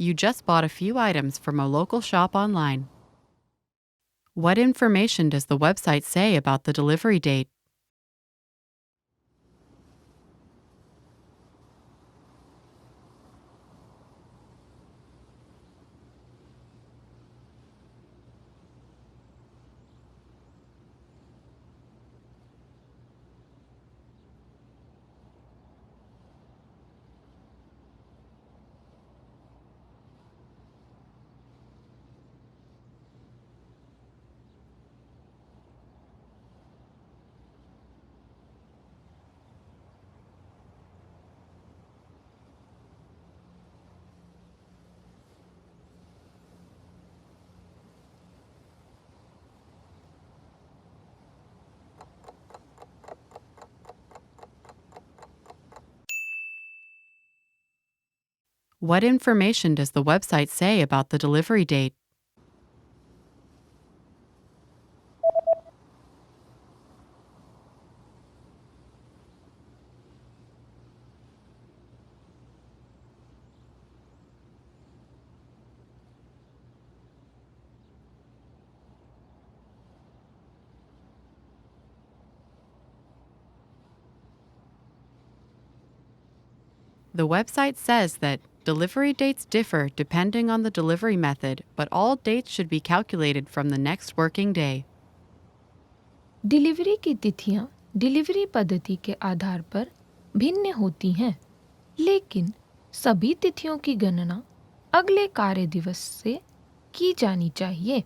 You just bought a few items from a local shop online. What information does the website say about the delivery date? What information does the website say about the delivery date? The website says that delivery dates differ depending on the delivery method, but all dates should be calculated from the next working day. Delivery की तिथियां delivery पद्धति के आधार पर भिन्न होती हैं, लेकिन सभी तिथियों की गणना अगले कार्य दिवस से की जानी चाहिए।